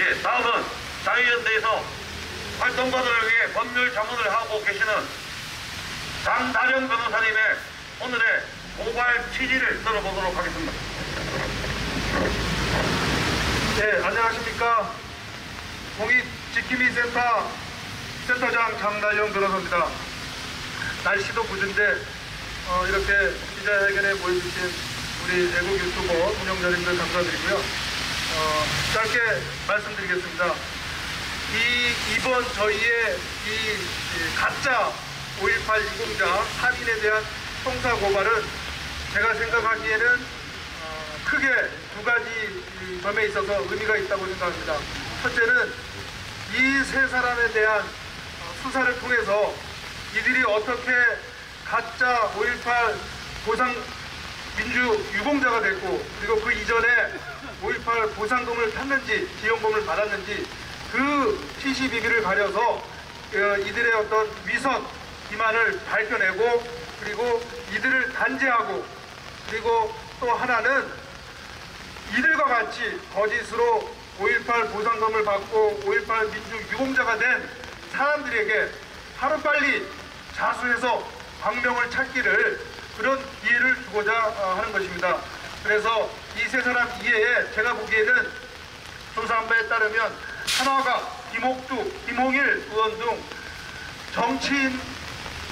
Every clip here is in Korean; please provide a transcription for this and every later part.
예, 다음은 자유연대에서 활동가들을 위해 법률 자문을 하고 계시는 장다령 변호사님의 오늘의 고발 취지를 들어보도록 하겠습니다. 네, 안녕하십니까. 공익지킴이센터 센터장 장다령 변호사입니다. 날씨도 궂은데 이렇게 기자회견에 모여주신 우리 애국 유튜버 운영자님들 감사드리고요. 짧게 말씀드리겠습니다. 이번 저희의 이 가짜 5.18 유공자 살인에 대한 형사 고발은 제가 생각하기에는 크게 두 가지 점에 있어서 의미가 있다고 생각합니다. 첫째는 이 세 사람에 대한 수사를 통해서 이들이 어떻게 가짜 5.18 보상 민주 유공자가 됐고, 그리고 그 이전에 5.18 보상금을 탔는지 지원금을 받았는지 그 시시비비를 가려서 이들의 어떤 위선 기만을 밝혀내고, 그리고 이들을 단죄하고, 그리고 또 하나는 이들과 같이 거짓으로 5.18 보상금을 받고 5.18 민주 유공자가 된 사람들에게 하루빨리 자수해서 광명을 찾기를, 그런 기회를 주고자 하는 것입니다. 그래서 이 세 사람 이외에 제가 보기에는 조사한 바에 따르면 한화가, 김옥두, 김홍일 의원 등 정치인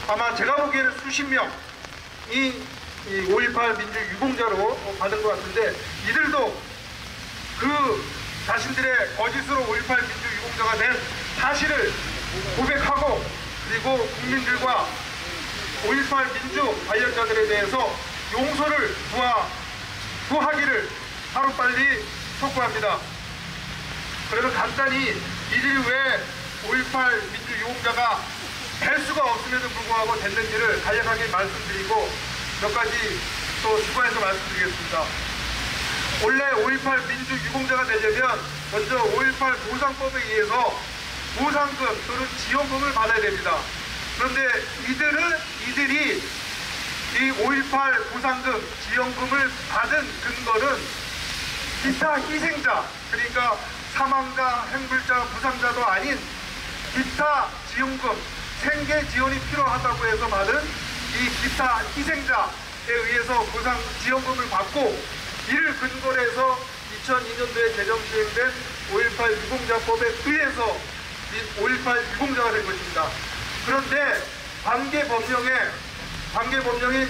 아마 제가 보기에는 수십 명이 5.18 민주 유공자로 받은 것 같은데, 이들도 그 자신들의 거짓으로 5.18 민주 유공자가 된 사실을 고백하고, 그리고 국민들과 5.18 민주 관련자들에 대해서 용서를 구하기를 하루빨리 촉구합니다. 그래서 간단히 이들이 왜 5.18 민주 유공자가 될 수가 없음에도 불구하고 됐는지를 간략하게 말씀드리고 몇 가지 또 추가해서 말씀드리겠습니다. 원래 5.18 민주 유공자가 되려면 먼저 5.18 보상법에 의해서 보상금 또는 지원금을 받아야 됩니다. 그런데 이들이 이 5.18 보상금, 지원금을 받은 근거는 기타 희생자, 그러니까 사망자, 행불자, 부상자도 아닌 기타 지원금, 생계 지원이 필요하다고 해서 받은 이 기타 희생자에 의해서 보상 지원금을 받고, 이를 근거로 해서 2002년도에 제정 시행된 5.18 유공자법에 의해서 5.18 유공자가 된 것입니다. 그런데 관계법령인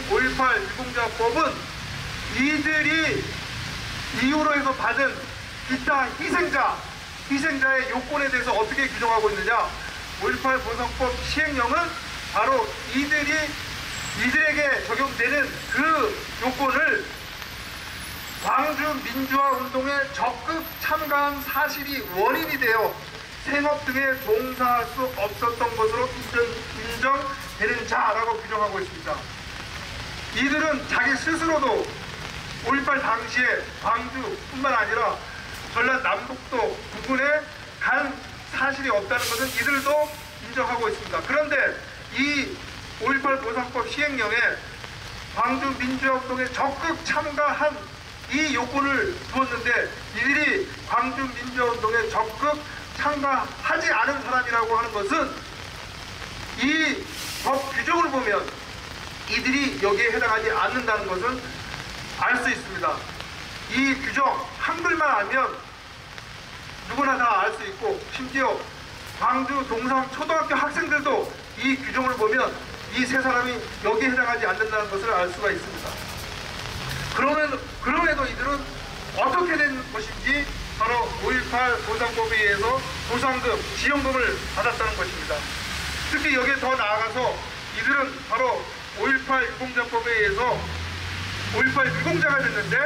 5.18 유공자법은 이들이 이유로 해서 받은 기타 희생자의 요건에 대해서 어떻게 규정하고 있느냐. 5.18 보상법 시행령은 바로 이들에게 적용되는 그 요건을 광주 민주화 운동에 적극 참가한 사실이 원인이 되어 생업 등에 종사할 수 없었던 것으로 인정되는 자라고 규정하고 있습니다. 이들은 자기 스스로도 5.18 당시에 광주뿐만 아니라 전라도 남북도 부근에 간 사실이 없다는 것은 이들도 인정하고 있습니다. 그런데 이 5.18 보상법 시행령에 광주 민주화 운동에 적극 참가한 이 요건을 두었는데, 이들이 광주 민주화 운동에 적극 참가하지 않은 사람이라고 하는 것은 이 법 규정을 보면 이들이 여기에 해당하지 않는다는 것은 알 수 있습니다. 이 규정 한글만 알면 누구나 다 알 수 있고, 심지어 광주 동상 초등학교 학생들도 이 규정을 보면 이 세 사람이 여기에 해당하지 않는다는 것을 알 수가 있습니다. 그럼에도 이들은 어떻게 된 것인지 바로 5.18 보상법에 의해서 보상금, 지원금을 받았다는 것입니다. 특히 여기에 더 나아가서 이들은 바로 5.18 유공자법에 의해서 5.18 유공자가 됐는데,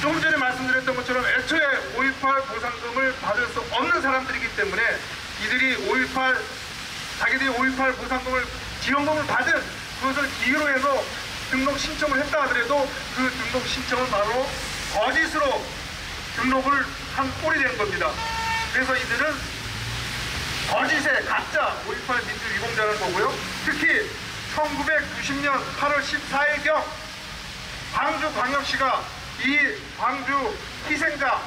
조금 전에 말씀드렸던 것처럼 애초에 5.18 보상금을 받을 수 없는 사람들이기 때문에 이들이 자기들이 5.18 보상금을, 지원금을 받은 그것을 이유로 해서 등록 신청을 했다 하더라도 그 등록 신청은 바로 거짓으로 등록을 한 꼴이 된 겁니다. 그래서 이들은 거짓의 가짜 5.18 민주 유공자라는 거고요. 특히 1990년 8월 14일경 광주광역시가 이 광주 희생자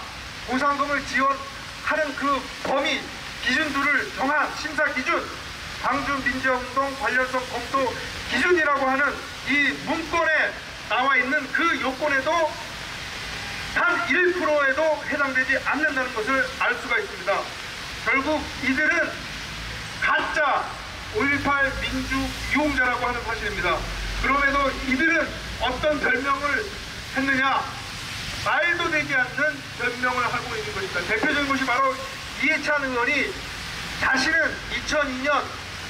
보상금을 지원하는 그 범위 기준들을 정한 심사 기준, 광주 민주화운동 관련성 검토 기준이라고 하는 이 문건에 나와 있는 그 요건에도 단 1%에도 해당되지 않는다는 것을 알 수가 있습니다. 결국 이들은 가짜 5.18 민주 유공자라고 하는 사실입니다. 그럼에도 이들은 어떤 별명을 했느냐? 말도 되지 않는 별명을 하고 있는 것입니다. 대표적인 것이 바로 이해찬 의원이 자신은 2002년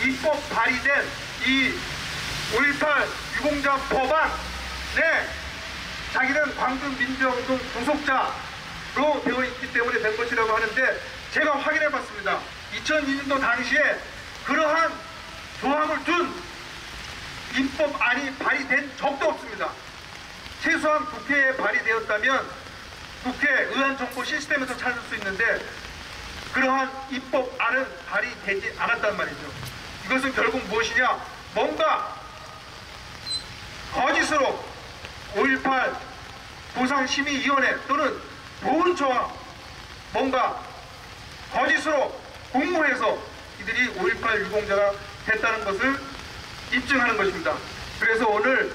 입법 발의된 이 5.18 유공자 법안에 자기는 광주 민주화운동 구속자로 되어 있기 때문에 된 것이라고 하는데, 제가 확인해 봤습니다. 2002년도 당시에 그러한 조항을 둔 입법안이 발의된 적도 없습니다. 최소한 국회에 발의되었다면 국회 의안정보 시스템에서 찾을 수 있는데 그러한 입법안은 발의되지 않았단 말이죠. 이것은 결국 무엇이냐? 뭔가 거짓으로 5.18 보상심의위원회 또는 보훈처와 뭔가 거짓으로 공모해서 이들이 5.18 유공자가 됐다는 것을 입증하는 것입니다. 그래서 오늘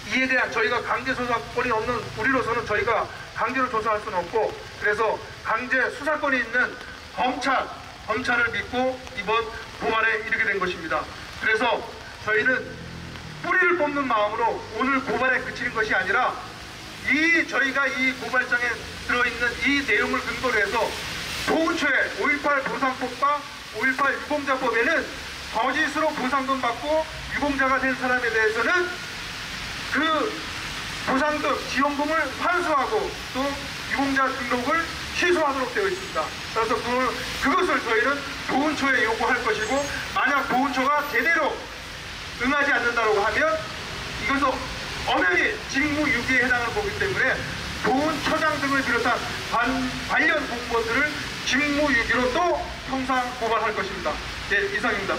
이에 대한 저희가 강제 수사권이 없는 우리로서는 저희가 강제로 조사할 수는 없고, 그래서 강제 수사권이 있는 검찰을 믿고 이번 고발에 이르게 된 것입니다. 그래서 저희는 뿌리를 뽑는 마음으로 오늘 고발에 그치는 것이 아니라 저희가 이 고발장에 들어있는 이 내용을 근거로 해서 보훈처의 5.18 보상법과 5.18 유공자법에는 거짓으로 보상금 받고 유공자가 된 사람에 대해서는 그 보상금, 지원금을 환수하고 또 유공자 등록을 취소하도록 되어 있습니다. 그래서 그것을 저희는 보훈처에 요구할 것이고, 만약 보훈처가 제대로 응하지 않는다고 하면 이것은 엄연히 직무유기에 해당하는 거기 때문에 보훈처장 등을 비롯한 관련 공무원들을 직무유기로 또 형사 고발할 것입니다. 네, 이상입니다.